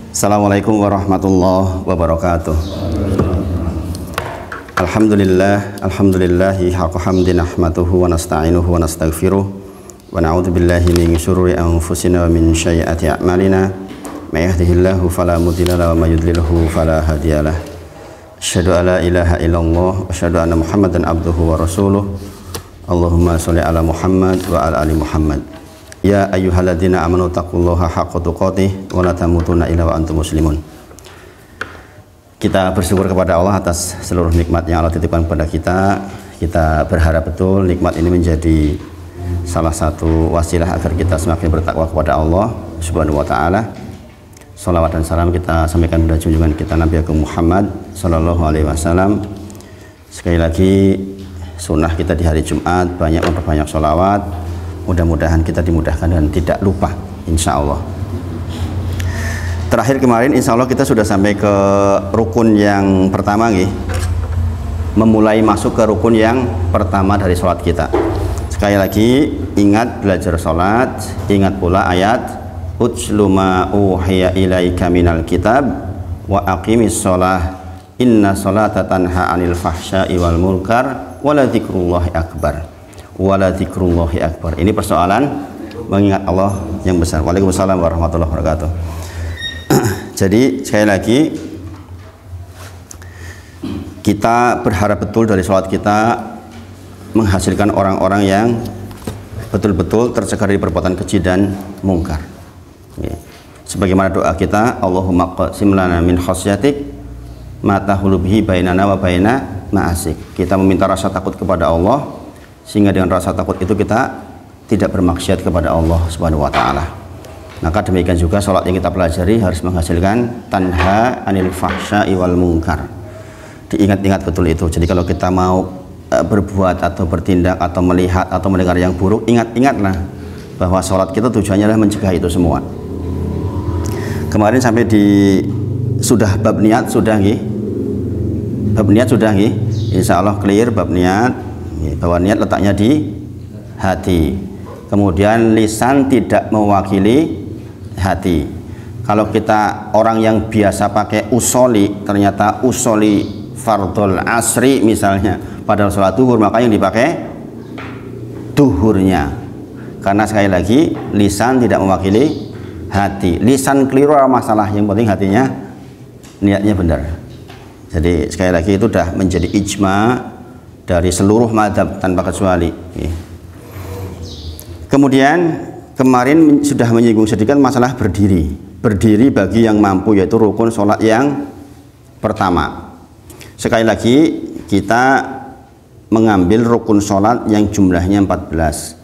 Assalamualaikum warahmatullahi wabarakatuh. Alhamdulillahi haqqa hamdi nahmaduhu wa nasta'inuhu wa nastaghfiruh wa na'udzu billahi min syururi anfusina wa min sayyiati a'malina. May yahdihillahu fala mudilla lahu wa may yudlilhu fala hadiyalah. Asyhadu an la ilaha illallah wa asyhadu anna Muhammadan abduhu wa rasuluh. Allahumma sholli ala Muhammad wa ala ali Muhammad. Ya ayyuhalladzina amanu taqullaha haqqa tuqatih wa la tamutunna illa wa antum muslimun. Kita bersyukur kepada Allah atas seluruh nikmat yang Allah titipkan kepada kita. Kita berharap betul nikmat ini menjadi salah satu wasilah agar kita semakin bertakwa kepada Allah Subhanahu wa taala. Shalawat dan salam kita sampaikan kepada junjungan kita Nabi Agung Muhammad sallallahu alaihi wasallam. Sekali lagi sunnah kita di hari Jumat banyak memperbanyak sholawat. Mudah-mudahan kita dimudahkan dan tidak lupa insya Allah. Terakhir kemarin insya Allah kita sudah sampai ke rukun yang pertama nih. Memulai masuk ke rukun yang pertama dari sholat kita. Sekali lagi ingat belajar sholat, ingat pula ayat Utslu ma uhiya ilaika minal kitab wa aqimis sholah inna sholata tanha anil fahsya'i wal munkar wala dzikrullahi akbar. Wala dzikrullahi akbar. Ini persoalan mengingat Allah yang besar. Waalaikumsalam warahmatullahi wabarakatuh. Jadi sekali lagi kita berharap betul dari sholat kita menghasilkan orang-orang yang betul-betul tercegah dari perbuatan keji dan mungkar. Sebagaimana doa kita, Allahumma qsim lana min khasyatik ma tahulu bihi bainana wa baina ma'asik. Kita meminta rasa takut kepada Allah sehingga dengan rasa takut itu kita tidak bermaksiat kepada Allah Subhanahu wa taala. Maka demikian juga sholat yang kita pelajari harus menghasilkan tanha anil fahsya'i wal munkar. Diingat-ingat betul itu. Jadi kalau kita mau berbuat atau bertindak atau melihat atau mendengar yang buruk, ingat-ingatlah bahwa sholat kita tujuannya adalah mencegah itu semua. Kemarin sampai di sudah bab niat sudah nggih. Bab niat sudah nggih. Insya Allah clear bab niat, bahwa niat letaknya di hati. Kemudian lisan tidak mewakili hati. Kalau kita orang yang biasa pakai usoli, ternyata usoli fardhul asri misalnya pada sholat duhur, maka yang dipakai duhurnya. Karena sekali lagi lisan tidak mewakili hati. Lisan keliru masalah, yang penting hatinya niatnya benar. Jadi sekali lagi itu sudah menjadi ijma dari seluruh mazhab tanpa kecuali. Kemudian kemarin sudah menyinggung sedikit masalah berdiri. Berdiri bagi yang mampu, yaitu rukun sholat yang pertama. Sekali lagi kita mengambil rukun sholat yang jumlahnya 14.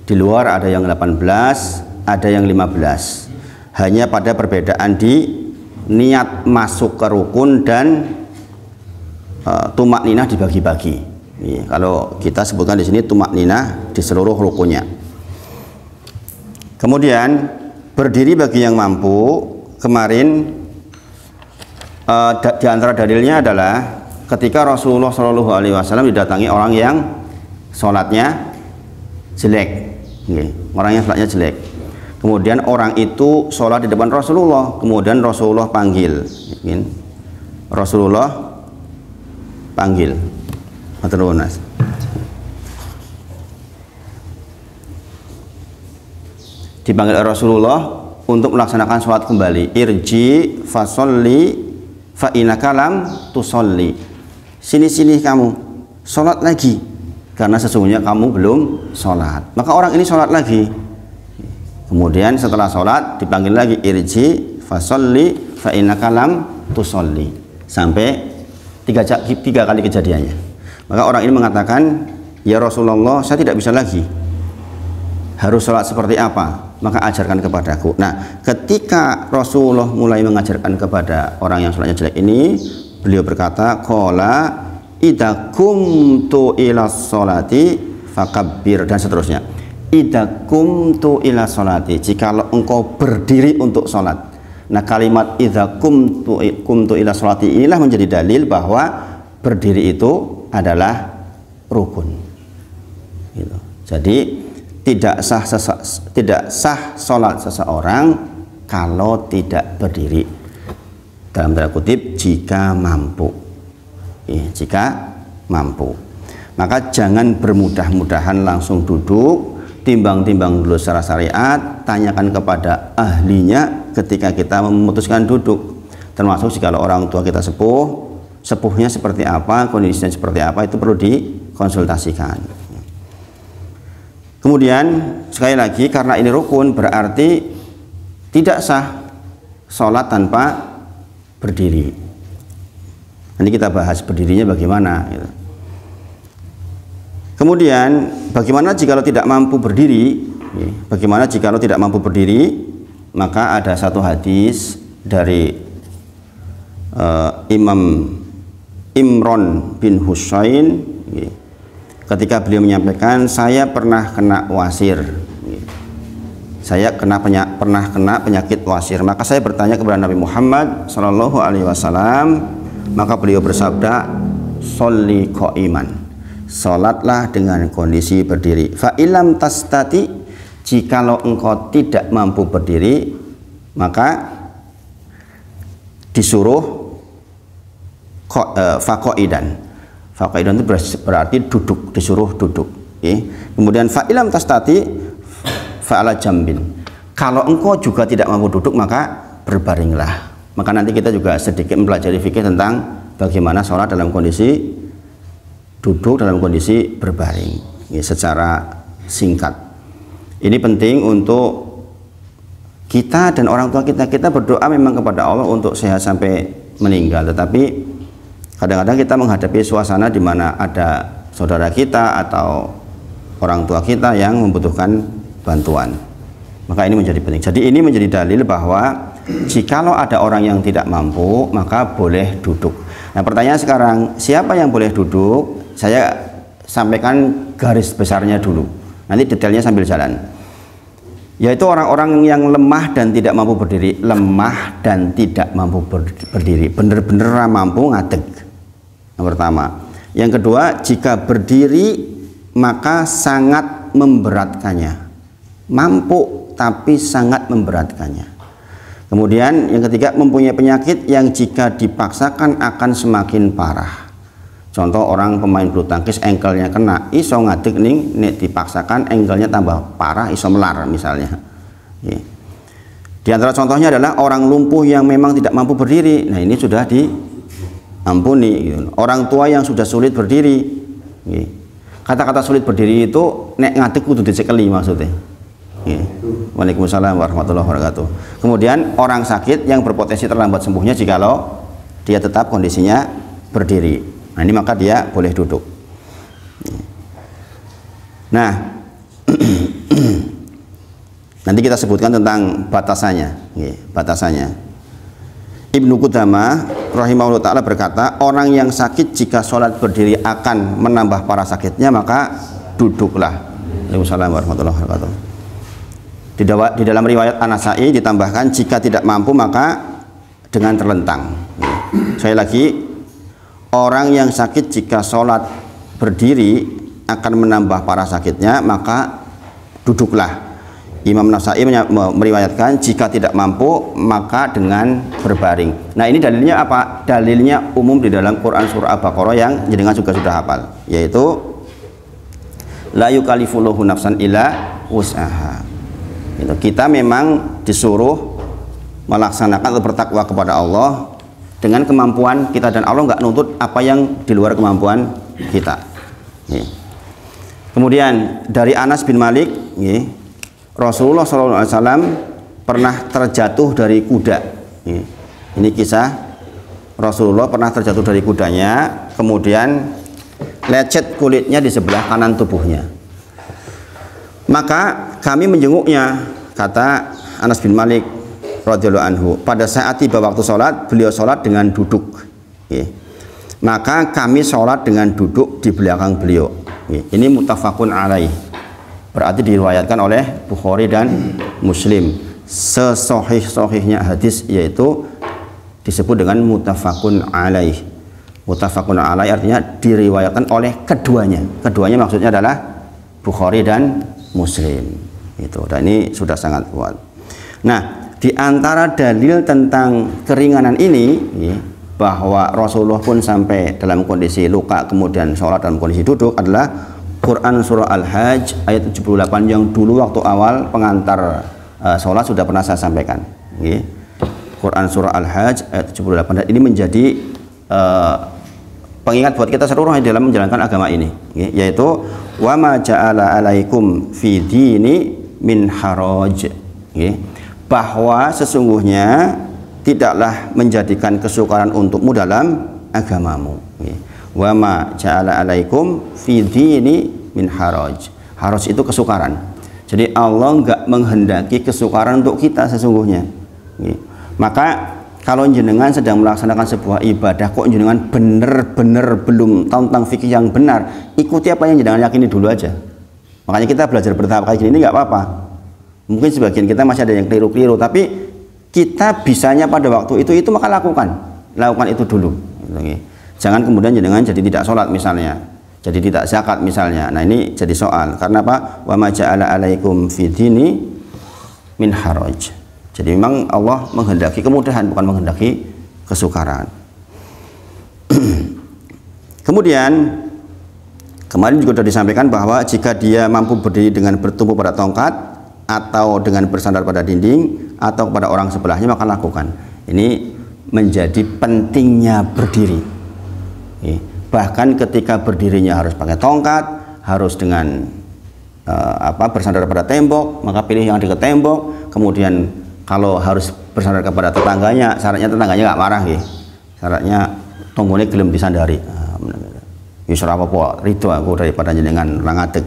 Di luar ada yang 18, ada yang 15. Hanya pada perbedaan di niat masuk ke rukun dan tumak ninah dibagi-bagi. Kalau kita sebutkan di sini tumak ninah di seluruh rukunnya. Kemudian berdiri bagi yang mampu. Kemarin di antara dalilnya adalah ketika Rasulullah Shallallahu Alaihi Wasallam didatangi orang yang sholatnya jelek, orang yang sholatnya jelek. Kemudian orang itu sholat di depan Rasulullah. Kemudian Rasulullah panggil, Rasulullah panggil. Maturnunas. Dipanggil Rasulullah untuk melaksanakan sholat kembali. Irji fasolli fa innaka lam tusolli. Sini kamu sholat lagi karena sesungguhnya kamu belum sholat. Maka orang ini sholat lagi. Kemudian setelah sholat dipanggil lagi, irji fasolli fa innaka lam tusolli, sampai tiga kali kejadiannya. Maka orang ini mengatakan, ya Rasulullah, saya tidak bisa lagi, harus sholat seperti apa? Maka ajarkan kepadaku. Nah, ketika Rasulullah mulai mengajarkan kepada orang yang sholatnya jelek ini, beliau berkata, qala idza qumtu ila sholati fakabbir, dan seterusnya. Idza qumtu ila sholati, jikalau engkau berdiri untuk sholat. Nah, kalimat idza qumtu ila sholati inilah menjadi dalil bahwa berdiri itu adalah rukun. Gitu. Jadi tidak sah sholat seseorang kalau tidak berdiri. dalam tanda kutip jika mampu. Jika mampu. Maka jangan bermudah-mudahan langsung duduk, timbang-timbang dulu secara syariat, tanyakan kepada ahlinya ketika kita memutuskan duduk. Termasuk jika orang tua kita sepuhnya seperti apa, kondisinya seperti apa, itu perlu dikonsultasikan. Kemudian sekali lagi, karena ini rukun berarti tidak sah sholat tanpa berdiri. Nanti kita bahas berdirinya bagaimana gitu. Kemudian bagaimana jika tidak mampu berdiri? Bagaimana jika tidak mampu berdiri? Maka ada satu hadis dari Imam Imron bin Husain ketika beliau menyampaikan, saya pernah kena wasir. Saya pernah kena penyakit wasir. Maka saya bertanya kepada Nabi Muhammad SAW. Maka beliau bersabda, sholli qa'iman, sholatlah dengan kondisi berdiri. Fa ilam tastati, jikalau engkau tidak mampu berdiri, maka disuruh faqa'idan. Faqa'idan itu berarti duduk, disuruh duduk. Kemudian fa ilam tastati fa'ala jambin, kalau engkau juga tidak mampu duduk maka berbaringlah. Maka nanti kita juga sedikit mempelajari fikih tentang bagaimana sholat dalam kondisi duduk, dalam kondisi berbaring, secara singkat. Ini penting untuk kita dan orang tua kita. Kita berdoa memang kepada Allah untuk sehat sampai meninggal, tetapi kadang-kadang kita menghadapi suasana di mana ada saudara kita atau orang tua kita yang membutuhkan bantuan. Maka ini menjadi penting. Jadi ini menjadi dalil bahwa jikalau ada orang yang tidak mampu, maka boleh duduk. Nah, pertanyaan sekarang, siapa yang boleh duduk? Saya sampaikan garis besarnya dulu, nanti detailnya sambil jalan. Yaitu orang-orang yang lemah dan tidak mampu berdiri. Lemah dan tidak mampu berdiri, bener-bener mampu ngadeg. Yang pertama. Yang kedua, jika berdiri maka sangat memberatkannya. Mampu tapi sangat memberatkannya. Kemudian yang ketiga, mempunyai penyakit yang jika dipaksakan akan semakin parah. Contoh orang pemain bulu tangkis, engkelnya kena, iso ngadeg ning, nek dipaksakan engkelnya tambah parah, iso melar misalnya. Di antara contohnya adalah orang lumpuh yang memang tidak mampu berdiri. Nah, ini sudah diampuni. Orang tua yang sudah sulit berdiri. Kata-kata sulit berdiri itu nek ngadeg kudu dicekeli maksudnya. Waalaikumsalam warahmatullahi wabarakatuh. Kemudian orang sakit yang berpotensi terlambat sembuhnya jikalau dia tetap kondisinya berdiri. Nah, ini maka dia boleh duduk. Nah, nanti kita sebutkan tentang batasannya. Batasannya. Ibnu Qudamah rahimahullah ta'ala berkata, orang yang sakit jika sholat berdiri akan menambah parah sakitnya, maka duduklah. Waalaikumsalam warahmatullahi wabarakatuh. Di dalam riwayat An-Nasa'i ditambahkan, jika tidak mampu maka dengan terlentang. Saya lagi, orang yang sakit jika sholat berdiri akan menambah parah sakitnya, maka duduklah. Imam Nasa'i meriwayatkan, jika tidak mampu maka dengan berbaring. Nah, ini dalilnya apa? Dalilnya umum di dalam Quran surah Al-Baqarah yang jenengan juga sudah hafal, yaitu la yukallifullahu nafsan illa wus'aha. Kita memang disuruh melaksanakan atau bertakwa kepada Allah dengan kemampuan kita, dan Allah nggak nuntut apa yang di luar kemampuan kita. Kemudian dari Anas bin Malik, Rasulullah SAW pernah terjatuh dari kuda. Ini kisah Rasulullah pernah terjatuh dari kudanya, kemudian lecet kulitnya di sebelah kanan tubuhnya. Maka kami menjenguknya, kata Anas bin Malik radhiyallahu anhu. Pada saat tiba waktu sholat, beliau sholat dengan duduk. Maka kami sholat dengan duduk di belakang beliau. Ini muttafaqun alaih, berarti diriwayatkan oleh Bukhari dan Muslim. Sesohih-sohihnya hadis yaitu disebut dengan muttafaqun alaih. Muttafaqun alaih artinya diriwayatkan oleh keduanya. Keduanya maksudnya adalah Bukhari dan Muslim. Itu, dan ini sudah sangat kuat. Nah, di antara dalil tentang keringanan ini bahwa Rasulullah pun sampai dalam kondisi luka kemudian sholat dalam kondisi duduk adalah Quran surah Al-Hajj ayat 78 yang dulu waktu awal pengantar sholat sudah pernah saya sampaikan. Quran surah Al-Hajj ayat 78, dan ini menjadi pengingat buat kita seluruhnya dalam menjalankan agama ini, yaitu wa ma ja'ala alaikum fi dini min haraj, bahwa sesungguhnya tidaklah menjadikan kesukaran untukmu dalam agamamu. Wa ma ja'ala alaikum fi dini min haraj. Haraj itu kesukaran. Jadi Allah enggak menghendaki kesukaran untuk kita sesungguhnya. Maka kalau jenengan sedang melaksanakan sebuah ibadah kok jenengan benar-benar belum tahu tentang fikih yang benar, ikuti apa yang jenengan yakini dulu aja. Makanya kita belajar bertahap kayak gini ini nggak apa-apa. Mungkin sebagian kita masih ada yang keliru-keliru, tapi kita bisanya pada waktu itu maka lakukan itu dulu. Jangan kemudian jenengan jadi tidak sholat misalnya, jadi tidak zakat misalnya. Nah ini jadi soal. Karena apa? Wa ma ja'ala alaikum fi dini min haraj. Jadi memang Allah menghendaki kemudahan, bukan menghendaki kesukaran. Kemudian kemarin juga sudah disampaikan bahwa jika dia mampu berdiri dengan bertumpu pada tongkat atau dengan bersandar pada dinding atau pada orang sebelahnya, maka lakukan. Ini menjadi pentingnya berdiri. Bahkan ketika berdirinya harus pakai tongkat, harus dengan bersandar pada tembok, maka pilih yang dekat tembok. Kemudian kalau harus bersandar kepada tetangganya, syaratnya tetangganya nggak marah, syaratnya tonggone gelem disandari. Yusra apa ridho aku daripada jenengan rangadeg.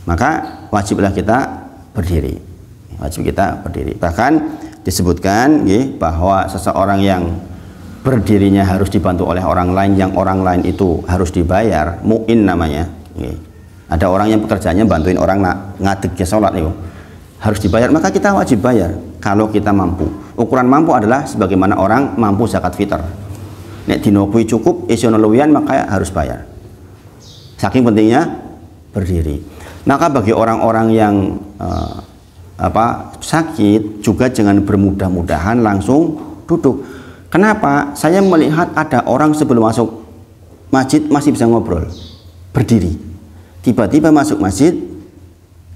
Maka wajiblah kita berdiri. Wajib kita berdiri. Bahkan disebutkan bahwa seseorang yang berdirinya harus dibantu oleh orang lain, yang orang lain itu harus dibayar, mu'in namanya. Ada orang yang pekerjaannya bantuin orang ngadeg ya sholat nih, harus dibayar, maka kita wajib bayar kalau kita mampu. Ukuran mampu adalah sebagaimana orang mampu zakat fitr. Nek dino kuwi cukup isono luwihan maka harus bayar. Saking pentingnya berdiri. Maka bagi orang-orang yang sakit juga jangan bermudah-mudahan langsung duduk. Kenapa? Saya melihat ada orang sebelum masuk masjid masih bisa ngobrol, berdiri. Tiba-tiba masuk masjid,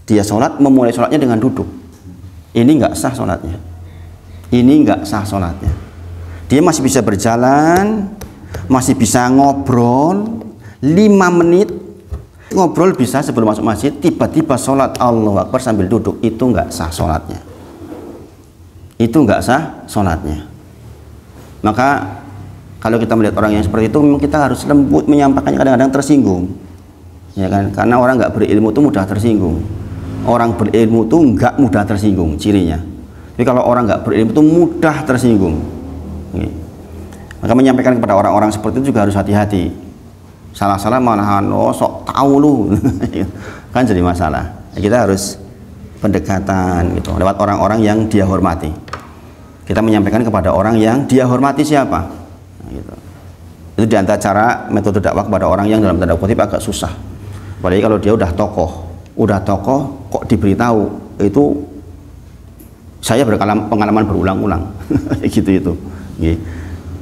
dia sholat, memulai sholatnya dengan duduk. Ini nggak sah sholatnya. Ini nggak sah sholatnya. Dia masih bisa berjalan, masih bisa ngobrol 5 menit ngobrol bisa sebelum masuk masjid, tiba-tiba sholat Allahu Akbar sambil duduk, itu nggak sah sholatnya. Itu nggak sah sholatnya. Maka kalau kita melihat orang yang seperti itu, memang kita harus lembut menyampaikannya, kadang-kadang tersinggung, ya kan? Karena orang nggak berilmu itu mudah tersinggung. Orang berilmu itu nggak mudah tersinggung cirinya. Tapi kalau orang nggak berilmu itu mudah tersinggung. Maka menyampaikan kepada orang-orang seperti itu juga harus hati-hati. Salah-salah malahan sok tahu lu, kan jadi masalah. Kita harus pendekatan gitu lewat orang-orang yang dia hormati. Kita menyampaikan kepada orang yang dia hormati siapa. Gitu. Itu diantara cara metode dakwah kepada orang yang dalam tanda kutip agak susah. Apalagi kalau dia udah tokoh kok diberitahu itu. Saya pengalaman berulang-ulang gitu itu.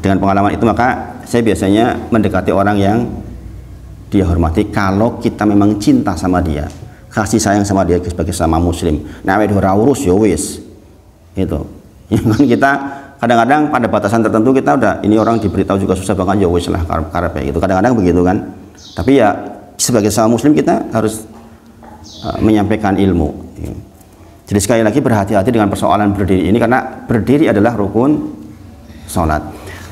Dengan pengalaman itu maka saya biasanya mendekati orang yang dia hormati kalau kita memang cinta sama dia, kasih sayang sama dia sebagai sama muslim. Nah, ora urus ya wis. Gitu. Kita kadang-kadang pada batasan tertentu kita udah ini orang diberitahu juga susah banget ya wis lah karep gitu. Kadang-kadang begitu kan. Tapi ya sebagai sama muslim kita harus menyampaikan ilmu. Jadi sekali lagi berhati-hati dengan persoalan berdiri ini, karena berdiri adalah rukun sholat.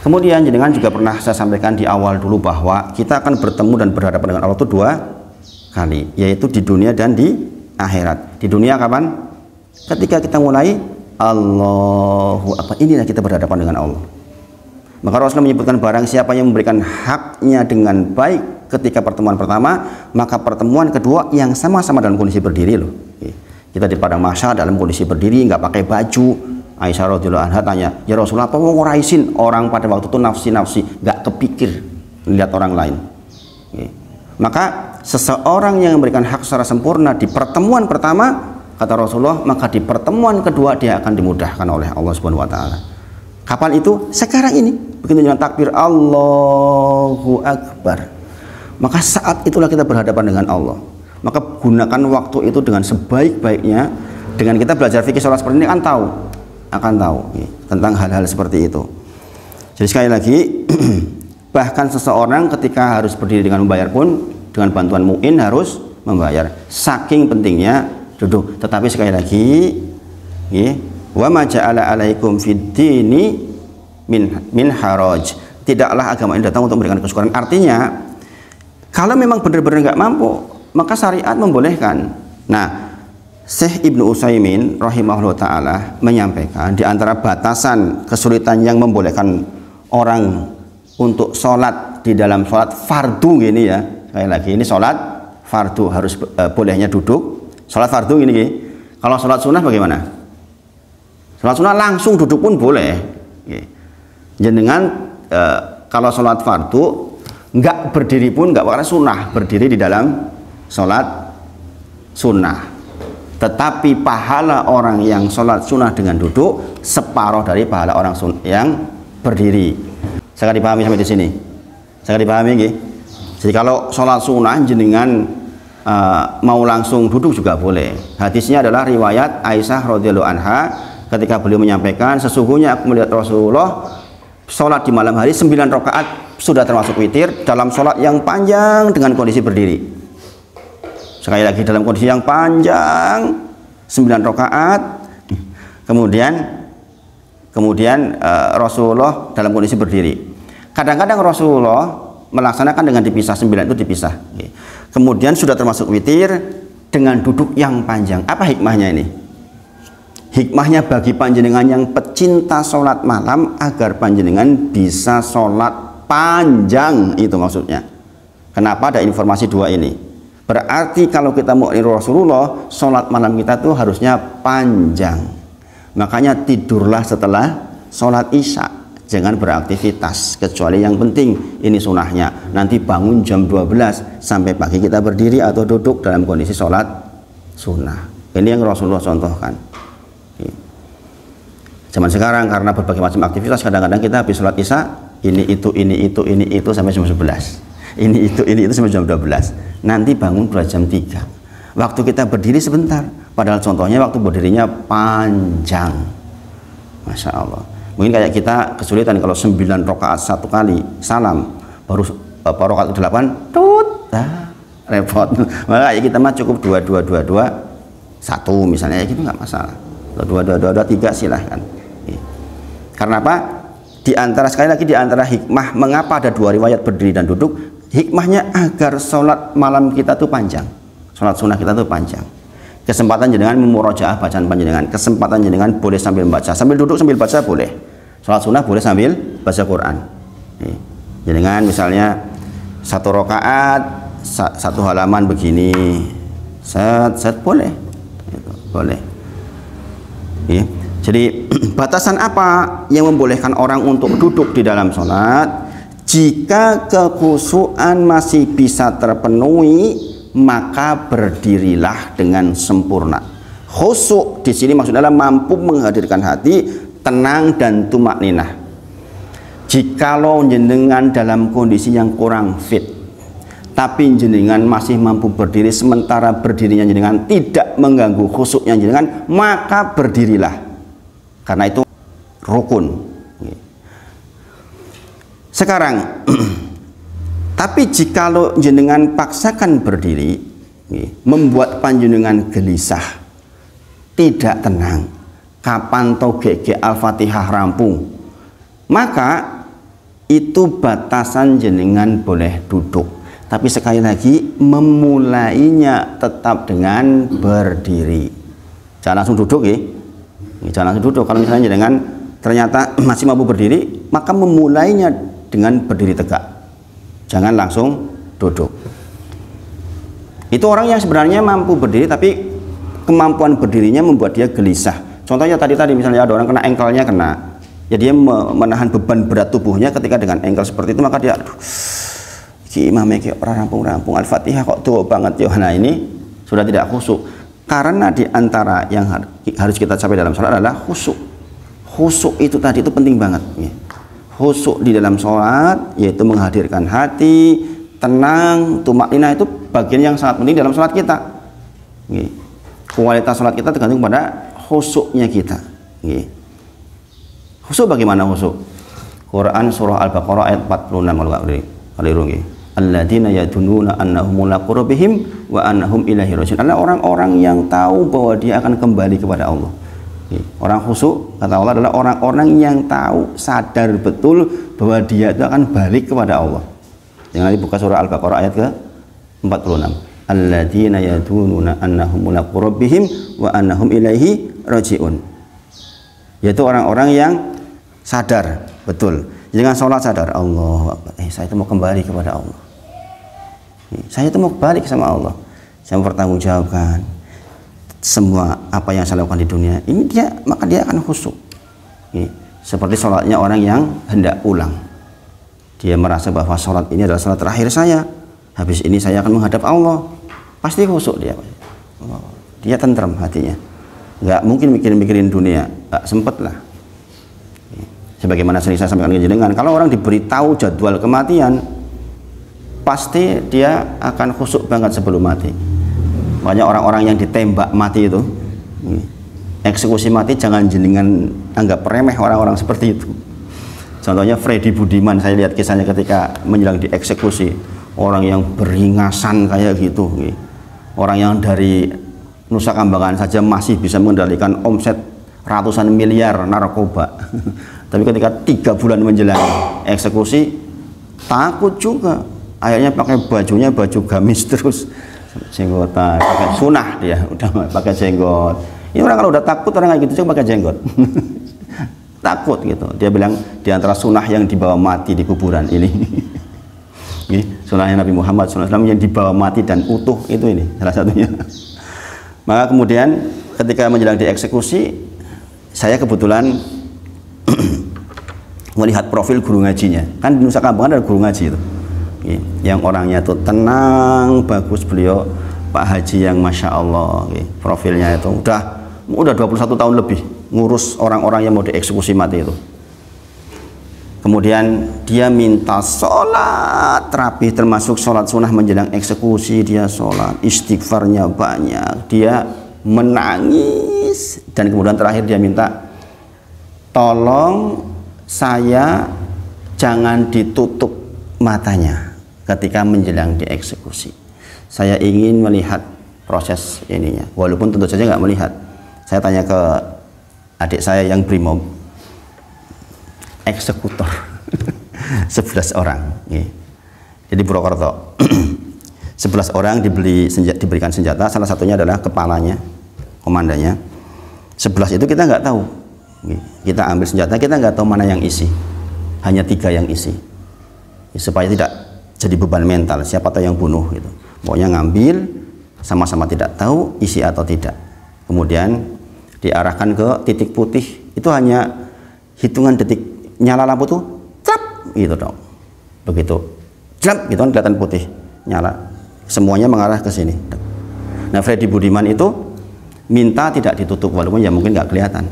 Kemudian jenengan juga pernah saya sampaikan di awal dulu bahwa kita akan bertemu dan berhadapan dengan Allah itu 2 kali, yaitu di dunia dan di akhirat. Di dunia kapan? Ketika kita mulai Allahu Akbar, inilah kita berhadapan dengan Allah. Maka Rasulullah menyebutkan barang siapa yang memberikan haknya dengan baik ketika pertemuan pertama, maka pertemuan kedua yang sama-sama dalam kondisi berdiri loh. Kita di padang mahsyar dalam kondisi berdiri, nggak pakai baju. Aisyah radhiyallahu anha tanya, ya Rasulullah, apa mau nguraisin orang pada waktu itu nafsi-nafsi, nggak kepikir lihat orang lain. Maka seseorang yang memberikan hak secara sempurna di pertemuan pertama, kata Rasulullah, maka di pertemuan kedua dia akan dimudahkan oleh Allah Subhanahu wa taala. Kapan itu? Sekarang ini. Begitu dengan takbir Allahu Akbar, maka saat itulah kita berhadapan dengan Allah. Maka gunakan waktu itu dengan sebaik-baiknya. Dengan kita belajar fikih sholat seperti ini akan tahu tentang hal-hal seperti itu. Jadi sekali lagi bahkan seseorang ketika harus berdiri dengan membayar pun dengan bantuan mu'in harus membayar, saking pentingnya duduk. Tetapi sekali lagi wa ma ja'ala 'alaikum fid dini min haraj, tidaklah agama ini datang untuk memberikan kesukaran. Artinya kalau memang benar-benar nggak mampu, maka syariat membolehkan. Nah, Syekh Ibnu Utsaimin rahimahullah ta'ala menyampaikan di antara batasan kesulitan yang membolehkan orang untuk sholat di dalam sholat fardu gini ya, sekali lagi ini sholat fardu harus bolehnya duduk. Sholat fardu gini. Kalau sholat sunnah bagaimana? Sholat sunnah langsung duduk pun boleh. Jenengan kalau sholat fardu nggak berdiri pun nggak, karena sunnah berdiri di dalam sholat sunnah. Tetapi pahala orang yang sholat sunnah dengan duduk separuh dari pahala orang yang berdiri. Saya dipahami sampai di sini. Saya dipahami nggih? Jadi kalau sholat sunnah jenengan mau langsung duduk juga boleh. Hadisnya adalah riwayat Aisyah radhiyallahu anha ketika beliau menyampaikan, sesungguhnya aku melihat Rasulullah sholat di malam hari 9 rakaat sudah termasuk witir dalam sholat yang panjang dengan kondisi berdiri. Sekali lagi dalam kondisi yang panjang 9 rakaat, kemudian Rasulullah dalam kondisi berdiri. Kadang-kadang Rasulullah melaksanakan dengan dipisah, 9 itu dipisah. Kemudian sudah termasuk witir dengan duduk yang panjang. Apa hikmahnya ini? Hikmahnya bagi panjenengan yang pecinta sholat malam agar panjenengan bisa sholat panjang, itu maksudnya. Kenapa ada informasi dua ini? Berarti kalau kita mau niru Rasulullah, sholat malam kita tuh harusnya panjang. Makanya tidurlah setelah sholat isya, jangan beraktivitas kecuali yang penting. Ini sunahnya. Nanti bangun jam 12 sampai pagi kita berdiri atau duduk dalam kondisi sholat sunnah. Ini yang Rasulullah contohkan. Zaman sekarang karena berbagai macam aktivitas, kadang-kadang kita habis sholat isya ini itu sampai jam 11. Ini itu sampai jam 12. Nanti bangun pada jam 3. Waktu kita berdiri sebentar, padahal contohnya waktu berdirinya panjang. Masya Allah. Mungkin kayak kita kesulitan kalau 9 rakaat satu kali salam, baru rakaat ke-8 repot. Maka kita mah cukup 2 1 misalnya, gitu nggak masalah. 2 3 silahkan. Karena apa? Di antara, sekali lagi, di antara hikmah mengapa ada 2 riwayat berdiri dan duduk, hikmahnya agar sholat malam kita tuh panjang, sholat sunnah kita tuh panjang. Kesempatan jenengan memurojaah bacaan panjenengan, kesempatan jenengan boleh sambil baca, sambil duduk sambil baca boleh. Sholat sunnah boleh sambil baca Quran. Jenengan misalnya 1 rakaat 1 halaman begini, set boleh, boleh. Jadi batasan apa yang membolehkan orang untuk duduk di dalam sholat? Jika kekhusyuan masih bisa terpenuhi, maka berdirilah dengan sempurna. Khusyuk di sini maksudnya adalah mampu menghadirkan hati tenang dan tumakninah. Jikalau jenengan dalam kondisi yang kurang fit, tapi jenengan masih mampu berdiri, sementara berdirinya jenengan tidak mengganggu khusyuknya jenengan, maka berdirilah. Karena itu rukun. Sekarang tapi jikalau jenengan paksakan berdiri, membuat panjenengan gelisah, tidak tenang, kapan toge Al-Fatihah rampung, maka itu batasan jenengan boleh duduk. Tapi sekali lagi, memulainya tetap dengan berdiri. Jangan langsung duduk ya. Jangan langsung duduk. Kalau misalnya jenengan ternyata masih mampu berdiri, maka memulainya dengan berdiri tegak. Jangan langsung duduk. Itu orang yang sebenarnya mampu berdiri, tapi kemampuan berdirinya membuat dia gelisah. Contohnya tadi misalnya ada orang kena engkelnya kena, ya dia menahan beban berat tubuhnya ketika dengan engkel seperti itu, maka dia imam orang rampung Al-Fatihah kok tua banget ya. Nah ini sudah tidak khusyuk. Karena di antara yang harus kita capai dalam sholat adalah khusyuk. Khusyuk itu tadi itu penting banget. Khusyuk di dalam sholat yaitu menghadirkan hati, tenang, tumakninah itu bagian yang sangat penting dalam sholat kita. Kualitas sholat kita tergantung pada khusyuknya kita. Khusyuk bagaimana khusyuk? Quran surah Al-Baqarah ayat 46 kalau keliru. Alladzina yadununa annahum mulaqu rabbihim wa annahum ilaihi raji'un. Adalah orang-orang yang tahu bahwa dia akan kembali kepada Allah. Orang khusyuk kata Allah adalah orang-orang yang tahu, sadar betul bahwa dia itu akan balik kepada Allah. Jangan dibuka surah Al-Baqarah ayat ke-46. Alladzina yadununa annahum mulaqu rabbihim wa annahum ilaihi raji'un. Yaitu orang-orang yang sadar betul. Jangan sholat sadar Allah, saya itu mau kembali kepada Allah. Saya itu mau balik sama Allah. Saya mempertanggungjawabkan semua apa yang saya lakukan di dunia. Ini dia, maka dia akan khusyuk. Seperti sholatnya orang yang hendak pulang. Dia merasa bahwa sholat ini adalah sholat terakhir saya. Habis ini saya akan menghadap Allah. Pasti khusyuk dia. Dia tentrem hatinya. Nggak mungkin mikirin dunia. Nggak sempet lah. Sebagaimana sering saya sampaikan ke jenengan, kalau orang diberitahu jadwal kematian, pasti dia akan khusyuk banget sebelum mati. Banyak orang-orang yang ditembak mati itu, eksekusi mati, jangan jenengan anggap remeh orang-orang seperti itu. Contohnya Freddy Budiman, saya lihat kisahnya ketika menjelang dieksekusi, orang yang beringasan kayak gitu, orang yang dari Nusa Kambangan saja masih bisa mengendalikan omset ratusan miliar narkoba. Tapi ketika 3 bulan menjelang eksekusi, takut juga. Akhirnya pakai bajunya baju gamis terus, jenggotan, pakai sunah dia, udah pakai jenggot. Ini orang kalau udah takut orang kayak gitu pakai jenggot. Takut gitu. Dia bilang di antara sunah yang dibawa mati di kuburan ini. Sunahnya Nabi Muhammad SAW yang dibawa mati dan utuh itu ini salah satunya. Maka kemudian ketika menjelang dieksekusi, saya kebetulan melihat profil guru ngajinya. Kan di Nusa Kambangan ada guru ngaji itu, yang orangnya tuh tenang, bagus beliau, Pak Haji yang Masya Allah. Profilnya itu udah 21 tahun lebih ngurus orang-orang yang mau dieksekusi mati itu. Kemudian dia minta sholat terapi, termasuk sholat sunnah menjelang eksekusi. Dia sholat, istighfarnya banyak, dia menangis, dan kemudian terakhir dia minta tolong saya jangan ditutup matanya ketika menjelang dieksekusi. Saya ingin melihat proses ininya, walaupun tentu saja nggak melihat. Saya tanya ke adik saya yang brimob, eksekutor 11 orang, jadi Purwokerto. 11 orang diberikan senjata, salah satunya adalah kepalanya, komandannya. 11 itu kita nggak tahu. Kita ambil senjata, kita nggak tahu mana yang isi, hanya 3 yang isi, supaya tidak jadi beban mental siapa tahu yang bunuh gitu. Pokoknya ngambil, sama-sama tidak tahu isi atau tidak. Kemudian diarahkan ke titik putih, itu hanya hitungan detik, nyala lampu tuh cap gitu dong, begitu cap gitu kan kelihatan putih nyala, semuanya mengarah ke sini. Nah, Freddy Budiman itu minta tidak ditutup, walaupun ya mungkin nggak kelihatan.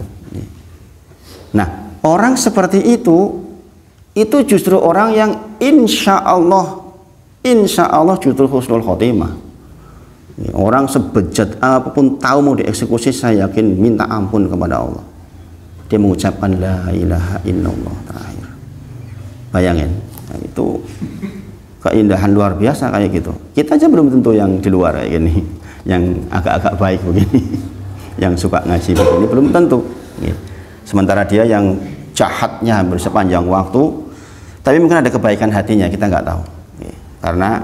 Nah, orang seperti itu justru orang yang insya Allah justru husnul khotimah. Orang sebejat apapun tahu mau dieksekusi, saya yakin minta ampun kepada Allah. Dia mengucapkan la ilaha illallah terakhir. Bayangin, nah, itu keindahan luar biasa kayak gitu. Kita aja belum tentu yang di luar kayak gini, yang agak-agak baik begini, yang suka ngaji begini, belum tentu. Sementara dia yang jahatnya hampir sepanjang waktu, tapi mungkin ada kebaikan hatinya, kita nggak tahu. Karena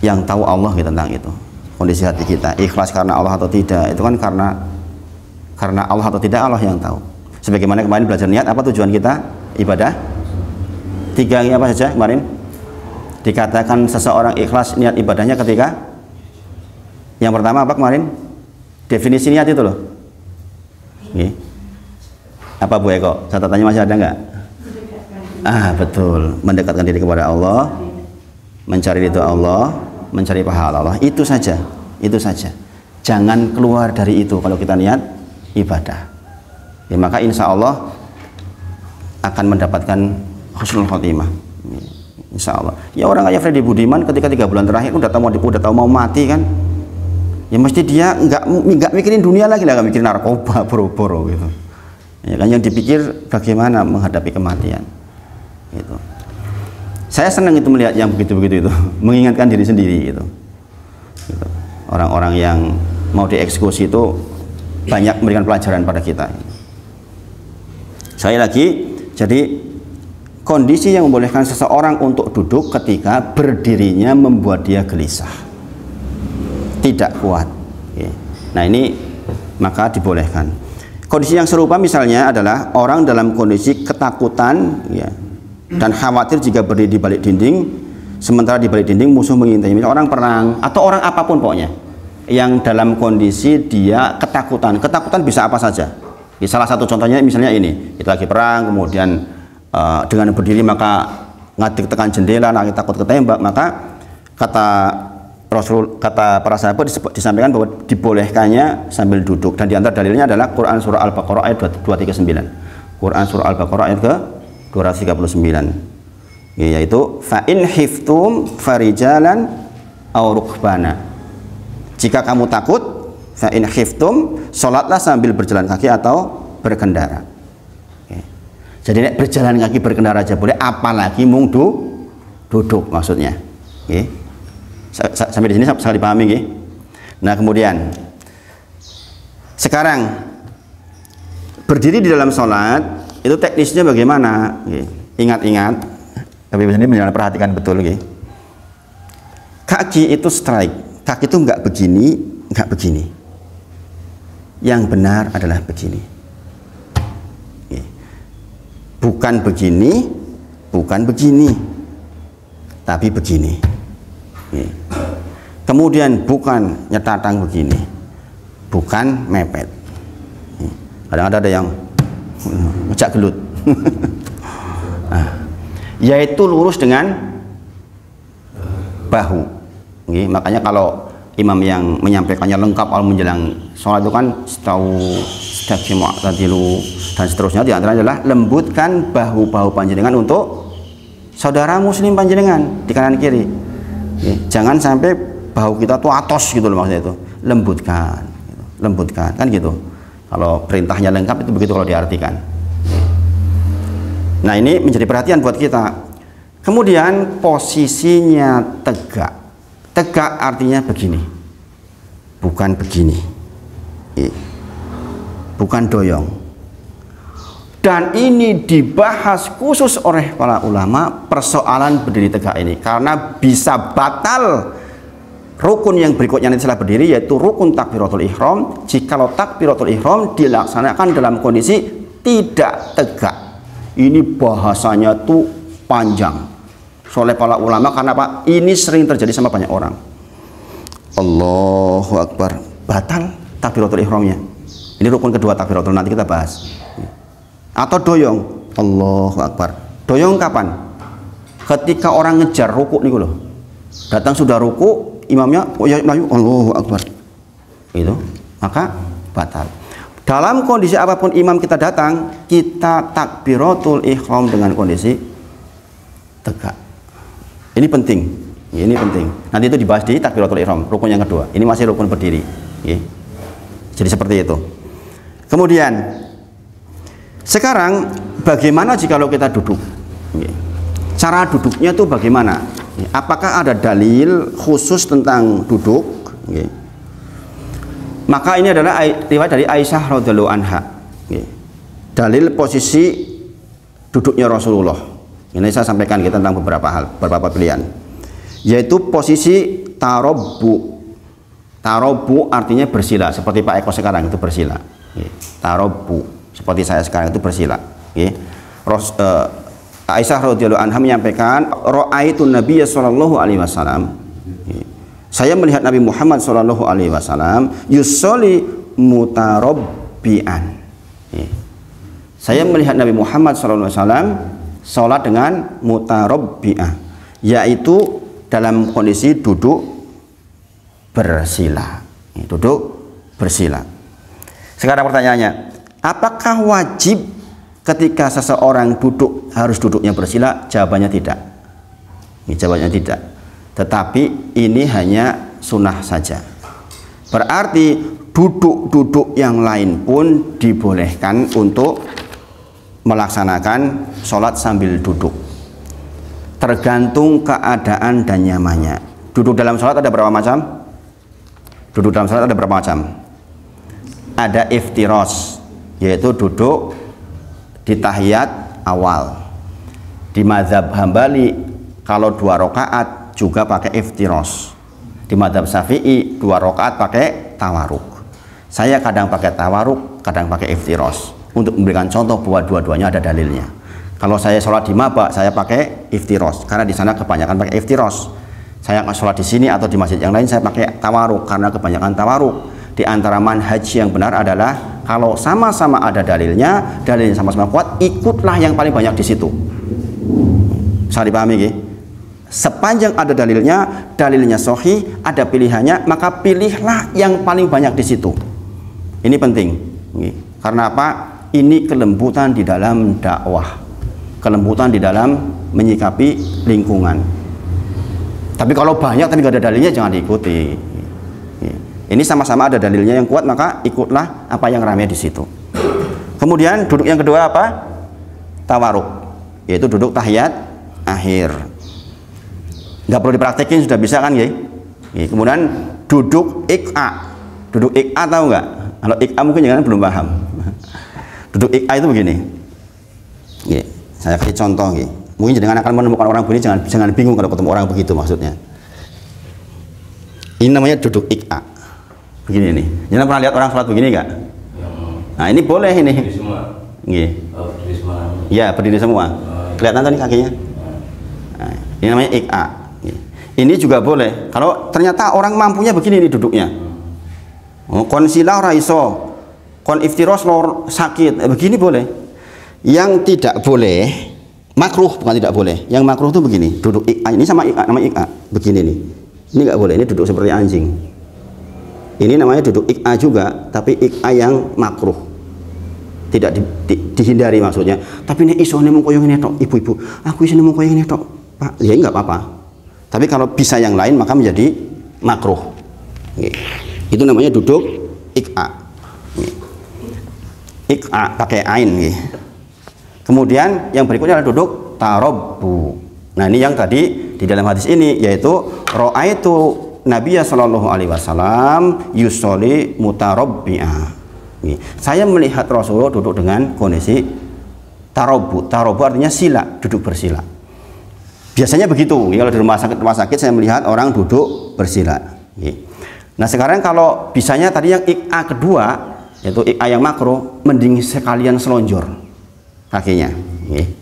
yang tahu Allah tentang itu, kondisi hati kita, ikhlas karena Allah atau tidak, itu kan karena Allah atau tidak, Allah yang tahu. Sebagaimana kemarin belajar niat, apa tujuan kita ibadah? 3 apa saja kemarin? Dikatakan seseorang ikhlas niat ibadahnya ketika yang pertama apa kemarin? Definisi niat itu loh. Apa Bu Eko? Catatannya masih ada nggak? Betul, mendekatkan diri kepada Allah, mencari ridho Allah, mencari pahala Allah, itu saja. Jangan keluar dari itu kalau kita niat ibadah. Ya, maka insya Allah akan mendapatkan husnul khotimah. Insya Allah. Ya orang kayak Freddy Budiman ketika 3 bulan terakhir udah tahu mau mati kan. Ya mesti dia nggak mikirin dunia lagi lah, nggak mikirin narkoba, boro-boro gitu. Ya kan yang dipikir bagaimana menghadapi kematian. Gitu. Saya senang itu melihat yang begitu-begitu itu, mengingatkan diri sendiri gitu. Gitu. Orang-orang yang mau dieksekusi itu banyak memberikan pelajaran pada kita. Sekali lagi, jadi kondisi yang membolehkan seseorang untuk duduk ketika berdirinya membuat dia gelisah, tidak kuat. Nah ini maka dibolehkan. Kondisi yang serupa misalnya adalah orang dalam kondisi ketakutan ya, dan khawatir jika berdiri di balik dinding, sementara di balik dinding musuh mengintai. Misalnya orang perang atau orang apapun pokoknya yang dalam kondisi dia ketakutan. Ketakutan bisa apa saja. Ya, salah satu contohnya misalnya ini, kita lagi perang, kemudian dengan berdiri maka ngadeg tekan jendela, lagi takut ketembak, maka kata Rasul, kata para sahabat disampaikan bahwa dibolehkannya sambil duduk, dan diantara dalilnya adalah Quran surah Al-Baqarah ayat 239. Quran surah Al-Baqarah ayat ke 239, yaitu fa in khiftum farijalan aw rukbana. Jika kamu takut, fa in khiftum, sholatlah sambil berjalan kaki atau berkendara. Jadi nek berjalan kaki berkendara aja boleh, apalagi mung duduk maksudnya. Sampai di sini sangat dipahami nggih. Nah, kemudian sekarang berdiri di dalam sholat itu teknisnya bagaimana? Ingat-ingat, tapi ini benar perhatikan betul nggih. Kaki itu strike, kaki itu nggak begini, nggak begini. Yang benar adalah begini. Bukan begini, bukan begini, tapi begini. Kemudian bukan nyetatang begini, bukan mepet. Kadang-kadang ada yang ngejak gelut. Nah, yaitu lurus dengan bahu. Makanya kalau imam yang menyampaikannya lengkap al menjelang sholat itu kan dan seterusnya, diantaranya adalah lembutkan bahu-bahu panjenengan untuk saudara muslim panjenengan di kanan kiri. Jangan sampai bahu kita tuh atos gitu loh, maksudnya itu lembutkan, lembutkan kan gitu. Kalau perintahnya lengkap itu begitu kalau diartikan. Nah ini menjadi perhatian buat kita. Kemudian posisinya tegak. Tegak artinya begini, bukan begini, bukan doyong. Dan ini dibahas khusus oleh para ulama persoalan berdiri tegak ini, karena bisa batal rukun yang berikutnya nanti setelah berdiri, yaitu rukun takbiratul ihram. Jikalau takbiratul ihram dilaksanakan dalam kondisi tidak tegak. Ini bahasanya tuh panjang oleh para ulama, karena apa? Ini sering terjadi sama banyak orang. Allahu Akbar, batal takbiratul ihramnya. Ini rukun kedua takbiratul, nanti kita bahas. Atau doyong, Allahu Akbar. Doyong kapan? Ketika orang ngejar ruku nih loh. Datang sudah ruku, imamnya oh ya melayu, Allahu Akbar. Itu, maka batal. Dalam kondisi apapun imam kita datang, kita takbiratul ihram dengan kondisi tegak. Ini penting. Ini penting. Nanti itu dibahas di takbiratul ihram, rukun yang kedua. Ini masih rukun berdiri. Jadi seperti itu. Kemudian sekarang bagaimana jikalau kita duduk? Cara duduknya itu bagaimana? Apakah ada dalil khusus tentang duduk? Maka ini adalah riwayat dari Aisyah radhiyallahu anha. Dalil posisi duduknya Rasulullah. Ini saya sampaikan kita tentang beberapa hal, beberapa pilihan. Yaitu posisi tarobbu. Tarobbu artinya bersila, seperti Pak Eko sekarang itu bersila. Tarobbu. Seperti saya sekarang itu bersila. Aisyah radhiyallahu anha menyampaikan, ra'aitun Nabiy sallallahu alaihi wasallam. Saya melihat Nabi Muhammad sallallahu alaihi wasallam yusolli mutarabbian. Saya melihat Nabi Muhammad sallallahu alaihi wasallam salat dengan mutarabbiah, yaitu dalam kondisi duduk bersila. Duduk bersila. Sekarang pertanyaannya, apakah wajib ketika seseorang duduk harus duduknya bersila? Jawabannya tidak. Jawabannya tidak. Tetapi ini hanya sunnah saja. Berarti duduk-duduk yang lain pun dibolehkan untuk melaksanakan sholat sambil duduk. Tergantung keadaan dan nyamannya. Duduk dalam sholat ada berapa macam? Duduk dalam sholat ada berapa macam? Ada iftiros, yaitu duduk di tahiyat awal. Di mazhab Hambali kalau 2 rakaat juga pakai iftiros. Di mazhab Syafi'i 2 rakaat pakai tawaruk. Saya kadang pakai tawaruk, kadang pakai iftiros, untuk memberikan contoh bahwa dua-duanya ada dalilnya. Kalau saya sholat di mabak, saya pakai iftiros karena di sana kebanyakan pakai iftiros. Saya nggak sholat di sini atau di masjid yang lain, saya pakai tawaruk karena kebanyakan tawaruk. Di antara manhaj yang benar adalah kalau sama-sama ada dalilnya sama-sama kuat, ikutlah yang paling banyak di situ. Bisa dipahami gitu? Sepanjang ada dalilnya sahih, ada pilihannya, maka pilihlah yang paling banyak di situ. Ini penting. Karena apa? Ini kelembutan di dalam dakwah, kelembutan di dalam menyikapi lingkungan. Tapi kalau banyak tapi nggak ada dalilnya, jangan diikuti. Ini sama-sama ada dalilnya yang kuat, maka ikutlah apa yang ramai di situ. Kemudian duduk yang kedua apa? Tawaruk, yaitu duduk tahiyat akhir. Nggak perlu dipraktekin, sudah bisa kan ya? Kemudian duduk iqa. Duduk iqa tahu nggak? Kalau iqa mungkin jangan belum paham. Duduk iqa itu begini. Saya kasih contoh. Mungkin jangan akan menemukan orang begini, jangan bingung kalau ketemu orang begitu maksudnya. Ini namanya duduk iqa. Begini nih. Jangan pernah lihat orang sholat begini nggak? Nah ini boleh ini. Berdiri semua. Berdiri semua. Ya berdiri semua. Kelihatan tadi kakinya. Nah, ini namanya iqa. Ini juga boleh. Kalau ternyata orang mampunya begini nih duduknya. Kon sila ora iso, kon iftiros lor sakit, begini boleh. Yang tidak boleh, makruh bukan tidak boleh. Yang makruh itu begini, duduk iqa. Ini sama iqa, nama iqa. Begini nih. Ini nggak boleh. Ini duduk seperti anjing. Ini namanya duduk iqa juga, tapi iqa yang makruh. Tidak dihindari maksudnya. Tapi ini iso nemu koyong ini tok, ibu-ibu. Aku iso nemu koyong ini tok, Pak. Ya nggak apa-apa. Tapi kalau bisa yang lain maka menjadi makruh. Itu namanya duduk iqa. Iqa pakai ain. Kemudian yang berikutnya adalah duduk tarabbu. Nah ini yang tadi di dalam hadis ini, yaitu ra'aitu Nabiya sallallahu alaihi wasallam yusolli mutarabbi'a. Saya melihat Rasulullah duduk dengan kondisi tarabbu. Tarabbu artinya sila, duduk bersila. Biasanya begitu. Kalau di rumah sakit saya melihat orang duduk bersila. Nah sekarang kalau bisanya tadi yang iqa kedua, yaitu iqa yang makruh, mending sekalian selonjor kakinya.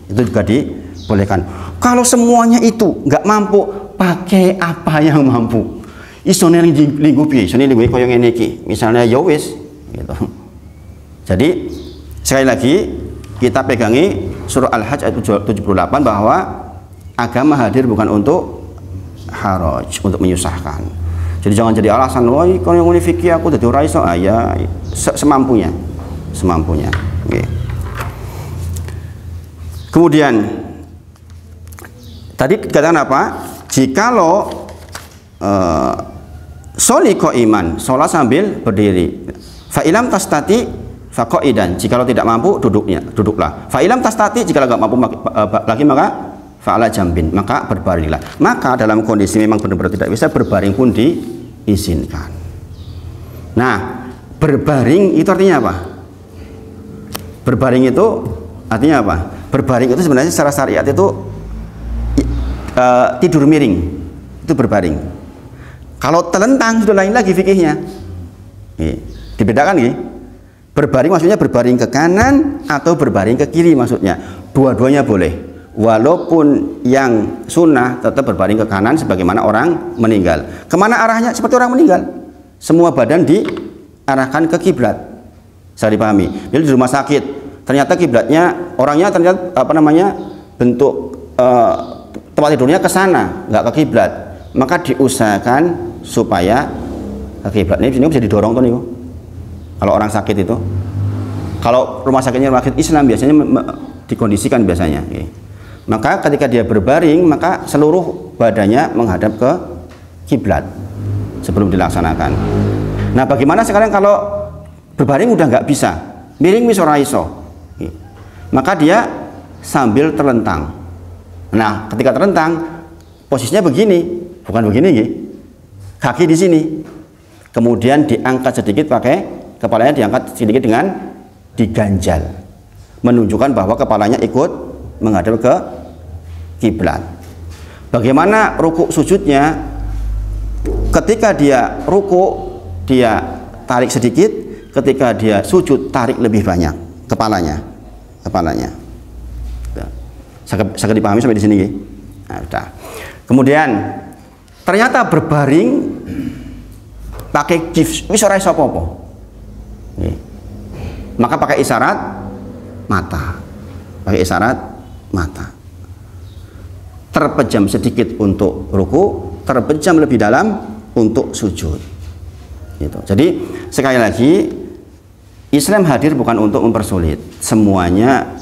Itu juga dibolehkan. Kalau semuanya itu nggak mampu, pakai apa yang mampu. Isone linggu piye, isone linggu koyo ngene iki. Misalnya ya wis gitu. Jadi sekali lagi kita pegangi surah Al-Hajj ayat 78 bahwa agama hadir bukan untuk haraj, untuk menyusahkan. Jadi jangan jadi alasan, wah kalau yang ngene fikih aku dadi ora iso. Ya semampunya. Kemudian tadi dikatakan apa? Jikalau sholi qaiman, sholat sambil berdiri. Fa ilam tastati fa qaidan. Jikalau tidak mampu duduklah. Fa ilam tastati, jikalau enggak mampu lagi maka fa ala jambin, maka berbaringlah. Maka dalam kondisi memang benar-benar tidak bisa, berbaring pun diizinkan. Nah, berbaring itu artinya apa? Berbaring itu artinya apa? Berbaring itu sebenarnya secara syariat itu tidur miring. Itu berbaring. Kalau telentang sudah lain lagi fikihnya. Dibedakan nih. Berbaring maksudnya berbaring ke kanan atau berbaring ke kiri maksudnya. Dua-duanya boleh. Walaupun yang sunnah tetap berbaring ke kanan sebagaimana orang meninggal. Kemana arahnya? Seperti orang meninggal. Semua badan diarahkan ke kiblat. Saya dipahami. Jadi di rumah sakit ternyata kiblatnya orangnya ternyata bentuk tempat tidurnya ke sana, nggak ke kiblat. Maka diusahakan supaya ke kiblat. Ini bisa didorong tuh nih. Kalau orang sakit itu, kalau rumah sakitnya rumah sakit Islam biasanya dikondisikan biasanya. Maka ketika dia berbaring, maka seluruh badannya menghadap ke kiblat sebelum dilaksanakan. Nah, bagaimana sekarang kalau berbaring udah nggak bisa, miring wis ora iso, maka dia sambil terlentang. Nah, ketika terlentang, posisinya begini, bukan begini, kaki di sini, kemudian diangkat sedikit pakai kepalanya, diangkat sedikit dengan diganjal, menunjukkan bahwa kepalanya ikut menghadap ke kiblat. Bagaimana rukuk sujudnya? Ketika dia rukuk, dia tarik sedikit, ketika dia sujud tarik lebih banyak kepalanya. Saya dipahami sampai di sini. Nah, udah. Kemudian ternyata berbaring pakai gips wis ora iso apa-apa. Maka pakai isyarat mata. Pakai isyarat mata. Terpejam sedikit untuk ruku, terpejam lebih dalam untuk sujud. Gitu. Jadi sekali lagi, Islam hadir bukan untuk mempersulit. Semuanya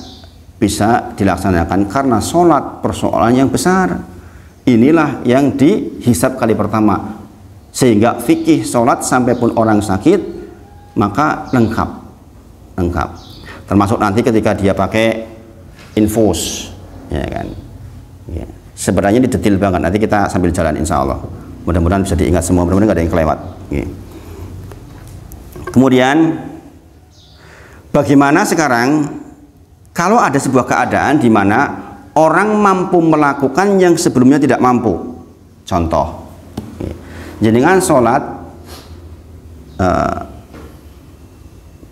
bisa dilaksanakan karena sholat persoalan yang besar. Inilah yang dihisab kali pertama. Sehingga fikih sholat sampai pun orang sakit maka lengkap. Termasuk nanti ketika dia pakai infus, ya kan. Ya. Sebenarnya ini detail banget. Nanti kita sambil jalan insya Allah. Mudah-mudahan bisa diingat semua. Mudah-mudahan nggak ada yang kelewat. Ya. Kemudian bagaimana sekarang kalau ada sebuah keadaan di mana orang mampu melakukan yang sebelumnya tidak mampu? Contoh, jenengan sholat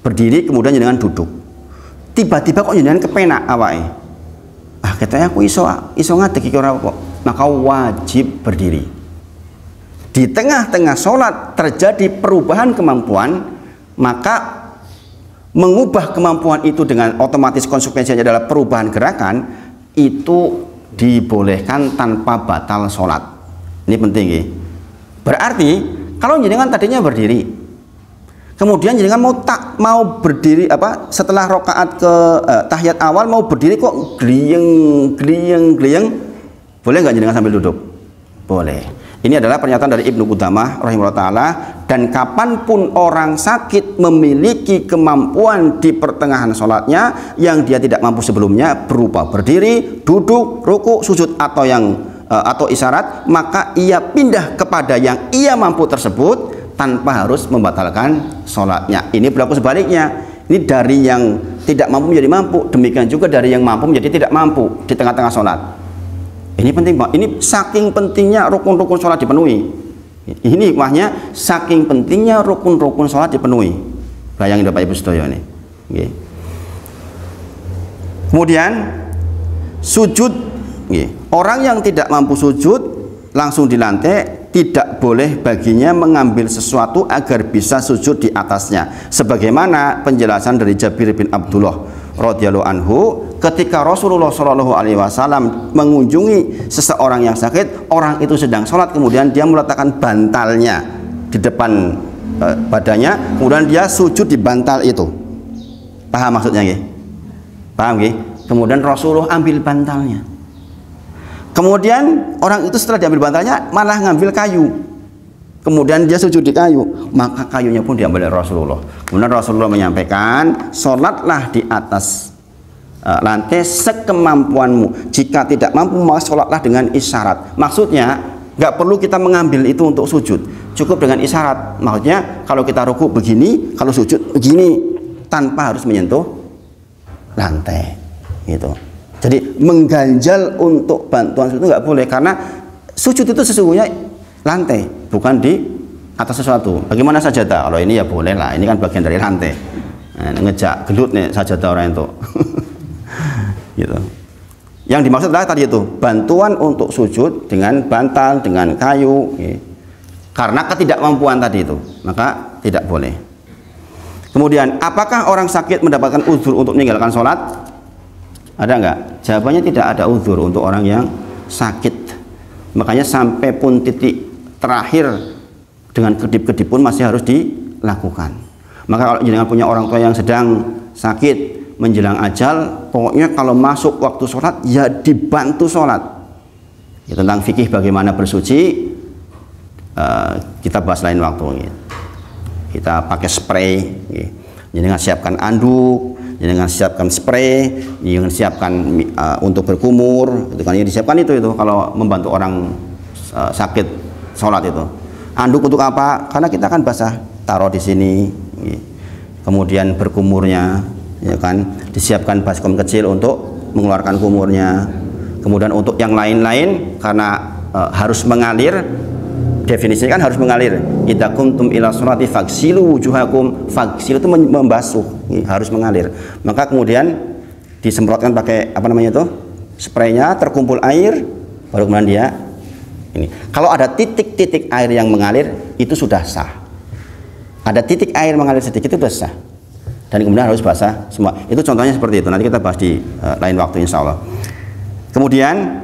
berdiri kemudian jenengan duduk, tiba-tiba kok jenengan kepenak awake. Katanya aku iso ngadeg iki ora apa, maka wajib berdiri. Di tengah-tengah sholat terjadi perubahan kemampuan, maka mengubah kemampuan itu dengan otomatis konsekuensinya adalah perubahan gerakan, itu dibolehkan tanpa batal sholat. Ini penting ya. Berarti kalau jenengan tadinya berdiri, kemudian jenengan mau berdiri setelah rokaat ke tahiyat awal mau berdiri kok gliyeng, boleh nggak jenengan sambil duduk? Boleh. Ini adalah pernyataan dari Ibnu Qudamah rahimahullah ta'ala. Dan kapanpun orang sakit memiliki kemampuan di pertengahan sholatnya yang dia tidak mampu sebelumnya berupa berdiri, duduk, ruku, sujud atau isyarat, maka ia pindah kepada yang ia mampu tersebut tanpa harus membatalkan sholatnya. Ini berlaku sebaliknya. Ini dari yang tidak mampu menjadi mampu, demikian juga dari yang mampu menjadi tidak mampu di tengah-tengah sholat. Ini penting Pak. Ini saking pentingnya rukun-rukun sholat dipenuhi. Ini hikmahnya, saking pentingnya rukun-rukun sholat dipenuhi. Bayangin Bapak Ibu sedaya ini. Kemudian sujud. Orang yang tidak mampu sujud langsung di lantai, tidak boleh baginya mengambil sesuatu agar bisa sujud di atasnya. Sebagaimana penjelasan dari Jabir bin Abdullah radhiyallahu anhu, ketika Rasulullah Shallallahu alaihi wasallam mengunjungi seseorang yang sakit, orang itu sedang sholat, kemudian dia meletakkan bantalnya di depan badannya, kemudian dia sujud di bantal itu. Paham maksudnya nggih? Paham nggih? Kemudian Rasulullah ambil bantalnya. Kemudian orang itu setelah diambil bantalnya malah ngambil kayu. Kemudian dia sujud di kayu, maka kayunya pun diambil oleh Rasulullah. Kemudian Rasulullah menyampaikan, sholatlah di atas lantai sekemampuanmu. Jika tidak mampu, maka sholatlah dengan isyarat. Maksudnya nggak perlu kita mengambil itu untuk sujud, cukup dengan isyarat. Maksudnya kalau kita ruku begini, kalau sujud begini, tanpa harus menyentuh lantai, gitu. Jadi mengganjal untuk bantuan sujud itu nggak boleh, karena sujud itu sesungguhnya lantai, bukan di atas sesuatu. Bagaimana sajadah? Kalau ini ya boleh lah, ini kan bagian dari lantai. Nah, ngejak gelut nih sajadah orang itu. Gitu. Yang dimaksud adalah tadi itu, bantuan untuk sujud dengan bantal, dengan kayu. Karena ketidakmampuan tadi itu, maka tidak boleh. Kemudian, apakah orang sakit mendapatkan uzur untuk meninggalkan sholat? Ada enggak? Jawabannya tidak ada uzur untuk orang yang sakit. Makanya sampai pun titik terakhir dengan kedip-kedip pun masih harus dilakukan. Maka kalau jenengan punya orang tua yang sedang sakit menjelang ajal, pokoknya kalau masuk waktu sholat ya dibantu sholat. Ya, tentang fikih bagaimana bersuci kita bahas lain waktu. Kita pakai spray, jenengan siapkan anduk, jenengan siapkan spray, jenengan siapkan untuk berkumur, itu kan yang disiapkan itu kalau membantu orang sakit sholat itu. Anduk untuk apa? Karena kita kan basah, taruh di sini. Kemudian berkumurnya, ya kan, disiapkan baskom kecil untuk mengeluarkan kumurnya. Kemudian untuk yang lain-lain karena harus mengalir, definisinya kan harus mengalir. Idza kuntum ila sholati faghsilu wujuhakum, faghsilu itu membasuh, harus mengalir. Maka kemudian disemprotkan pakai apa namanya itu? Spraynya, terkumpul air, baru kemudian dia ini. Kalau ada titik-titik air yang mengalir itu sudah sah. Ada titik air mengalir sedikit itu sudah sah. Dan kemudian harus basah semua. Itu contohnya seperti itu. Nanti kita bahas di lain waktu insya Allah. Kemudian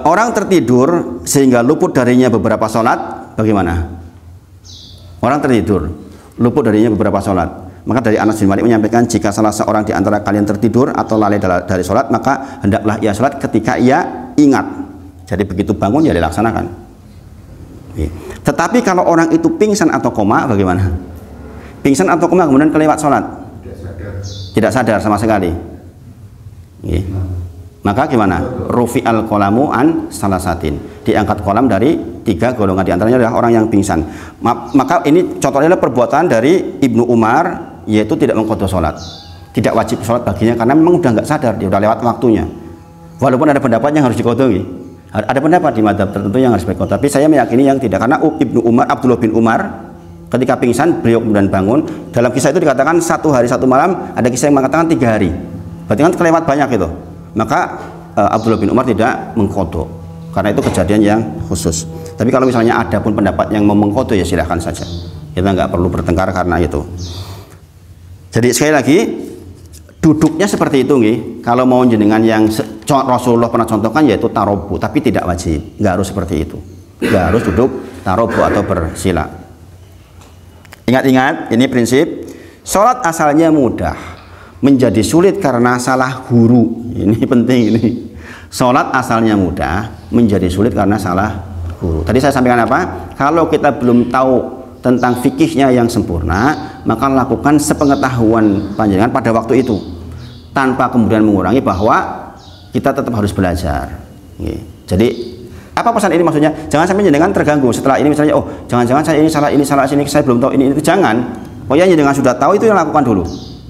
orang tertidur sehingga luput darinya beberapa sholat, bagaimana? Orang tertidur luput darinya beberapa sholat. Maka dari Anas bin Malik menyampaikan, jika salah seorang di antara kalian tertidur atau lalai dari sholat, maka hendaklah ia sholat ketika ia ingat. Jadi begitu bangun ya dilaksanakan. Tetapi kalau orang itu pingsan atau koma, bagaimana? Pingsan atau koma kemudian kelewat sholat, tidak sadar sama sekali. Maka gimana? Rufi al qalamu an salasatin, diangkat kolam dari 3 golongan, diantaranya adalah orang yang pingsan. Maka ini contohnya adalah perbuatan dari Ibnu Umar, yaitu tidak mengqadha sholat, tidak wajib sholat baginya karena memang udah nggak sadar, dia udah lewat waktunya. Walaupun ada pendapat yang harus diqadha, ada pendapat di mazhab tertentu yang harus diqadha, tapi saya meyakini yang tidak, karena Ibnu Umar, Abdullah bin Umar ketika pingsan beliau kemudian bangun. Dalam kisah itu dikatakan 1 hari 1 malam, ada kisah yang mengatakan 3 hari, berarti kan kelewat banyak itu. Maka Abdullah bin Umar tidak mengqadha karena itu kejadian yang khusus. Tapi kalau misalnya ada pun pendapat yang mengqadha ya silahkan saja, kita nggak perlu bertengkar karena itu. Jadi sekali lagi duduknya seperti itu nih. Kalau mau jenengan yang Rasulullah pernah contohkan yaitu tarobu, tapi tidak wajib, nggak harus seperti itu, nggak harus duduk tarobu atau bersila. Ingat-ingat ini prinsip. Sholat asalnya mudah menjadi sulit karena salah guru. Ini penting ini. Sholat asalnya mudah menjadi sulit karena salah guru. Tadi saya sampaikan apa? Kalau kita belum tahu tentang fikihnya yang sempurna, maka lakukan sepengetahuan panjenengan pada waktu itu, tanpa kemudian mengurangi bahwa kita tetap harus belajar. Jadi apa pesan ini maksudnya? Jangan sampai jenengan terganggu setelah ini, misalnya, oh jangan-jangan saya ini salah sini, saya belum tahu ini itu, jangan. Pokoknya jenengan sudah tahu itu yang lakukan dulu.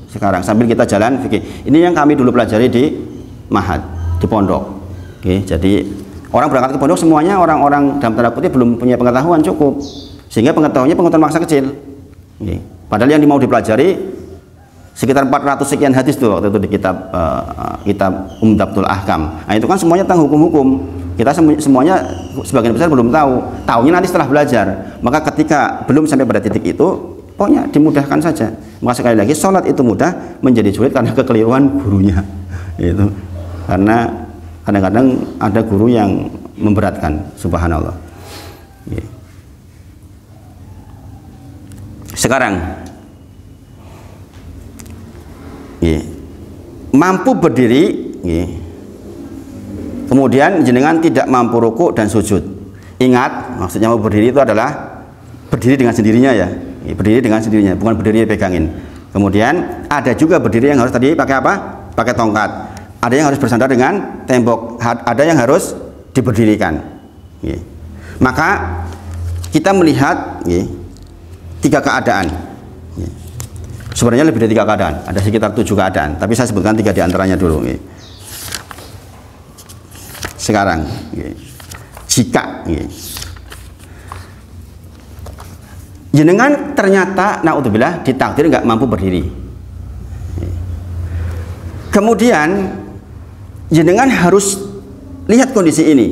Sekarang sambil kita jalan fikih. Ini yang kami dulu pelajari di Mahad, di pondok. Jadi orang berangkat ke pondok semuanya orang-orang dalam tanda kutip belum punya pengetahuan cukup, sehingga pengetahuannya masa kecil. Padahal yang mau dipelajari sekitar 400 sekian hadis tuh waktu itu di kitab Umdatul Ahkam. Nah itu kan semuanya tentang hukum-hukum. Kita semuanya sebagian besar belum tahu. Tahunya nanti setelah belajar. Maka ketika belum sampai pada titik itu, pokoknya dimudahkan saja. Maka sekali lagi sholat itu mudah menjadi sulit karena kekeliruan gurunya. Itu karena kadang-kadang ada guru yang memberatkan, subhanallah. Sekarang mampu berdiri, kemudian jenengan tidak mampu ruku dan sujud. Ingat, maksudnya mau berdiri itu adalah berdiri dengan sendirinya ya, berdiri dengan sendirinya, bukan berdiri pegangin. Kemudian ada juga berdiri yang harus tadi pakai apa? Pakai tongkat. Ada yang harus bersandar dengan tembok, ada yang harus diberdirikan. Maka kita melihat 3 keadaan. Sebenarnya lebih dari 3 keadaan, ada sekitar 7 keadaan, tapi saya sebutkan 3 diantaranya dulu. Sekarang, jika jenengan ternyata naudzubillah ditakdir nggak mampu berdiri, kemudian jenengan harus lihat kondisi ini.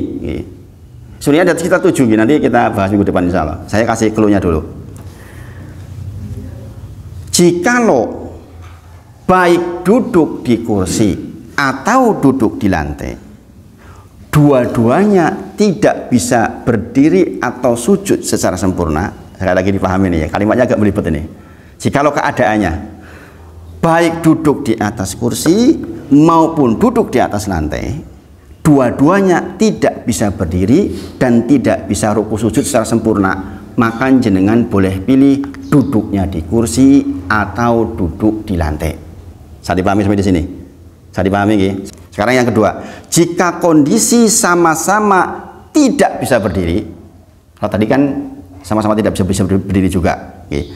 Sebenarnya ada sekitar 7, nanti kita bahas minggu depan insya Allah. Saya kasih clue-nya dulu. Jikalau baik duduk di kursi atau duduk di lantai, dua-duanya tidak bisa berdiri atau sujud secara sempurna. Sekali lagi dipahami nih ya, kalimatnya agak melibet ini. Jikalau keadaannya baik duduk di atas kursi maupun duduk di atas lantai, dua-duanya tidak bisa berdiri dan tidak bisa ruku sujud secara sempurna, maka jenengan boleh pilih duduknya di kursi atau duduk di lantai. Saya dipahami sampai di sini? Saya dipahami nggih? Sekarang yang kedua, jika kondisi sama-sama tidak bisa berdiri, kalau tadi kan sama-sama tidak bisa berdiri juga, okay.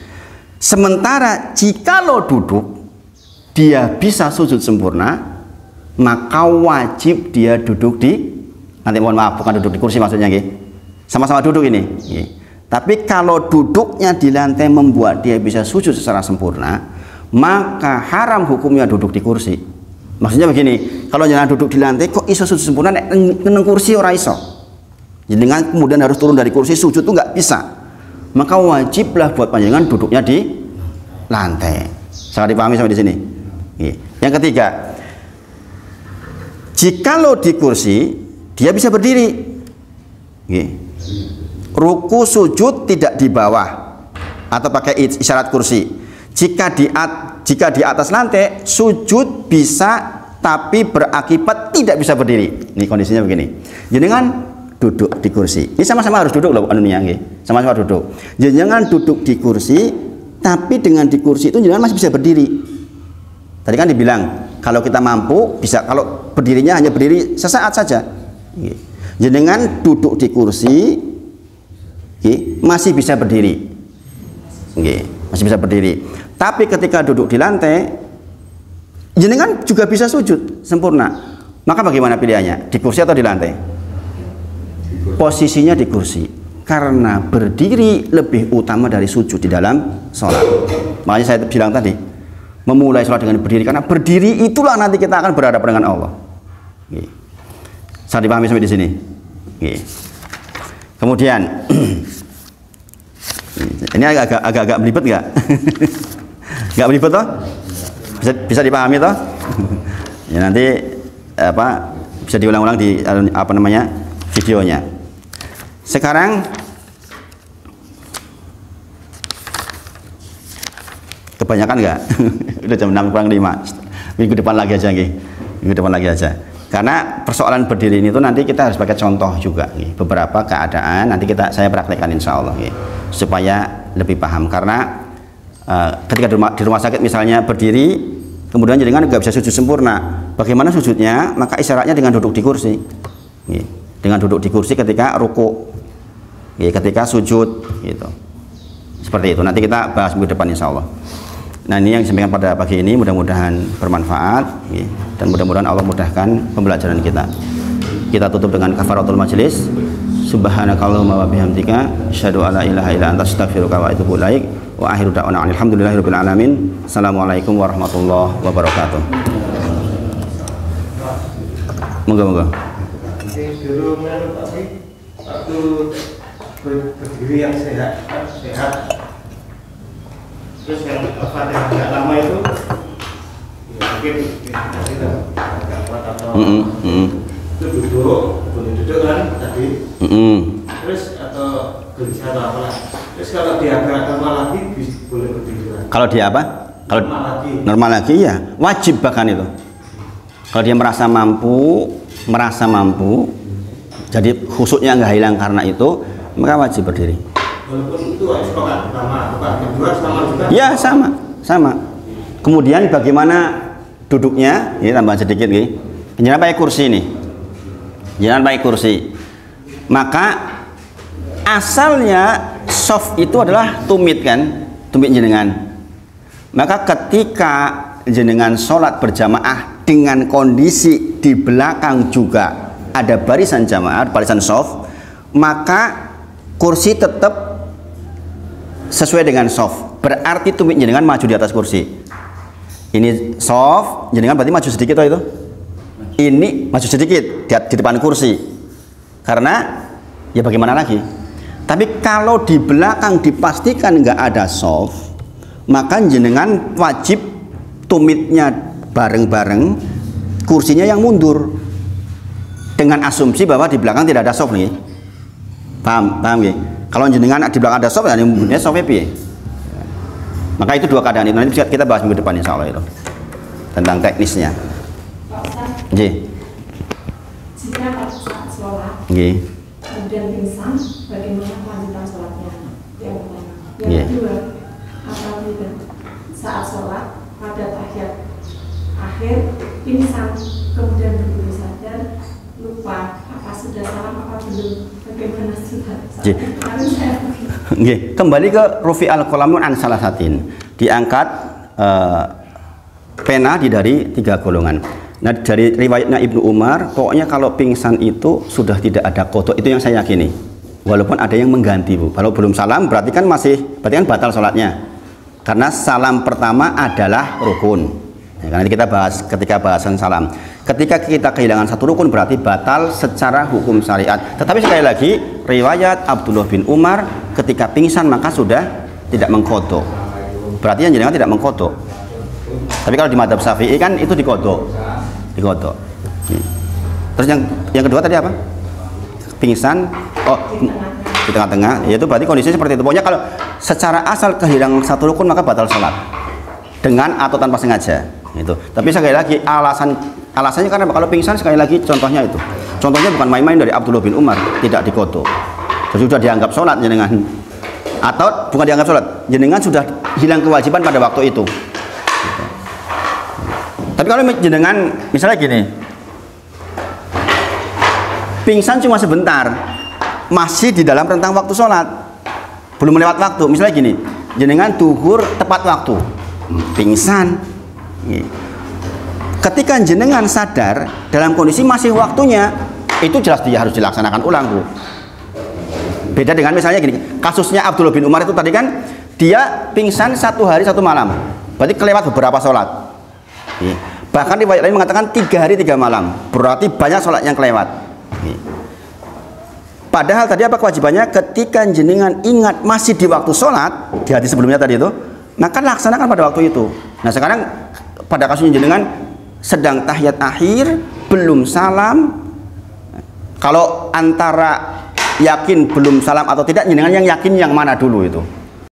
Sementara jikalau duduk dia bisa sujud sempurna, maka wajib dia duduk di, nanti mohon maaf bukan duduk di kursi maksudnya, okay. Sama-sama duduk ini, okay. Tapi kalau duduknya di lantai membuat dia bisa sujud secara sempurna, maka haram hukumnya duduk di kursi. Maksudnya begini, kalau jangan duduk di lantai kok iso sujud sempurna, neng kursi ora iso. Dengan kemudian harus turun dari kursi sujud itu nggak bisa. Maka wajiblah buat panjenengan duduknya di lantai. Sangat dipahami sampai di sini. Yang ketiga, jikalau di kursi dia bisa berdiri, ruku sujud tidak di bawah atau pakai isyarat kursi. Jika di atas lantai sujud bisa tapi berakibat tidak bisa berdiri. Ini kondisinya begini. Jangan duduk di kursi. Ini sama-sama harus duduk loh anunya, sama-sama duduk. Jangan duduk di kursi, tapi dengan di kursi itu jangan masih bisa berdiri. Tadi kan dibilang kalau kita mampu bisa, kalau berdirinya hanya berdiri sesaat saja. Jangan duduk di kursi, masih bisa berdiri. Masih bisa berdiri. Tapi ketika duduk di lantai, jenengan juga bisa sujud sempurna. Maka bagaimana pilihannya? Di kursi atau di lantai? Posisinya di kursi. Karena berdiri lebih utama dari sujud di dalam sholat. Makanya saya bilang tadi, memulai sholat dengan berdiri. Karena berdiri itulah nanti kita akan berhadapan dengan Allah. Saya dipahami sampai di sini. Kemudian, ini agak belibet nggak? Nggak belibet toh? Bisa dipahami toh? Ya nanti apa bisa diulang-ulang di apa namanya videonya. Sekarang kebanyakan nggak? Udah jam 6:05. Minggu depan lagi aja nih. Minggu depan lagi aja. Karena persoalan berdiri ini tuh nanti kita harus pakai contoh juga, beberapa keadaan nanti saya praktekkan insya Allah, supaya lebih paham. Karena ketika di rumah sakit misalnya berdiri, kemudian jenengan nggak bisa sujud sempurna, bagaimana sujudnya? Maka isyaratnya dengan duduk di kursi, dengan duduk di kursi ketika ruku, ketika sujud, gitu. Seperti itu. Nanti kita bahas minggu depan insya Allah. Nah, ini yang disampaikan pada pagi ini, mudah-mudahan bermanfaat, dan mudah-mudahan Allah mudahkan pembelajaran kita. Kita tutup dengan kafaratul majelis. Subhanakallahumma wa bihamdika asyhadu an la ilaha illa anta astaghfiruka wa atubu ilaik. Wa akhiru da'wana alhamdulillahirabbil alamin. Assalamualaikum warahmatullahi wabarakatuh. Moga-moga. Waktu berdiri yang sehat. Terus yang agak lama itu ya mungkin agak kuat atau itu duduk kan tadi, terus atau gelisah atau apalah. Terus kalau dia agak normal lagi boleh berdiri lagi. Kalau dia apa? Kalau normal lagi ya wajib bahkan itu. Kalau dia merasa mampu, jadi khusyuknya nggak hilang karena itu, maka wajib berdiri. Walaupun itu rokaat pertama, rokaat kedua sama juga. Ya sama. Kemudian bagaimana duduknya? Ini tambahan sedikit nih. Jangan pakai kursi nih. Jangan pakai kursi. Maka asalnya soft itu adalah tumit kan, tumit jenengan. Maka ketika jenengan sholat berjamaah dengan kondisi di belakang juga ada barisan jamaah, barisan soft, maka kursi tetap sesuai dengan soft, berarti tumit jenengan maju di atas kursi. Ini soft, jenengan berarti maju sedikit toh itu. Ini maju sedikit di depan kursi. Karena ya bagaimana lagi? Tapi kalau di belakang dipastikan nggak ada soft, maka jenengan wajib tumitnya bareng-bareng, kursinya yang mundur. dengan asumsi bahwa di belakang tidak ada soft nih. Paham ya? Kalau jenengan di belakang ada soft, ya ini softnya piye? Maka itu dua keadaan itu nanti kita bahas minggu depan insya Allah itu tentang teknisnya. Nggih. Jika pada saat sholat, kemudian pingsan, bagaimana kelanjutan sholatnya? Yang pertama. Yang kedua, apabila saat sholat pada tahiyat akhir pingsan, kemudian begitu sadar, lupa apa sudah salam apa belum, bagaimana sudah? Kembali ke rufi al-qalamun an salasatin, diangkat pena dari 3 golongan. Nah, dari riwayatnya Ibnu Umar, pokoknya kalau pingsan itu sudah tidak ada qadha, itu yang saya yakini. Walaupun ada yang mengganti, Bu. Kalau belum salam berarti kan batal sholatnya. Karena salam pertama adalah rukun. Ya, karena kita bahas ketika bahasan salam. Ketika kita kehilangan satu rukun berarti batal secara hukum syariat. Tetapi sekali lagi, riwayat Abdullah bin Umar ketika pingsan maka sudah tidak mengqadha. Berarti yang jenengan tidak mengqadha. Tapi kalau di madzhab Syafi'i kan itu diqadha. Terus yang kedua tadi apa? Pingsan, di tengah-tengah, yaitu berarti kondisinya seperti itu. Pokoknya kalau secara asal kehilangan satu rukun maka batal sholat dengan atau tanpa sengaja. Itu. Tapi sekali lagi alasannya karena kalau pingsan sekali lagi contohnya itu. Contohnya bukan main-main dari Abdullah bin Umar, tidak diqadha. Sudah dianggap sholat jenengan, atau bukan dianggap sholat, jenengan sudah hilang kewajiban pada waktu itu. Tapi kalau jenengan misalnya gini, pingsan cuma sebentar, masih di dalam rentang waktu sholat, belum melewat waktu. Misalnya gini, jenengan duhur tepat waktu, pingsan. Ketika jenengan sadar dalam kondisi masih waktunya, itu jelas dia harus dilaksanakan ulang, Bu. Beda dengan misalnya gini, kasusnya Abdullah bin Umar itu tadi kan dia pingsan 1 hari 1 malam, berarti kelewat beberapa sholat. Bahkan riwayat lain mengatakan 3 hari 3 malam, berarti banyak sholat yang kelewat. Padahal tadi apa kewajibannya? Ketika jenengan ingat masih di waktu sholat, di hadis sebelumnya tadi itu, maka laksanakan pada waktu itu. Nah sekarang pada kasusnya jenengan sedang tahiyat akhir, belum salam. Kalau antara yakin belum salam atau tidak, jenengan yang yakin yang mana dulu itu?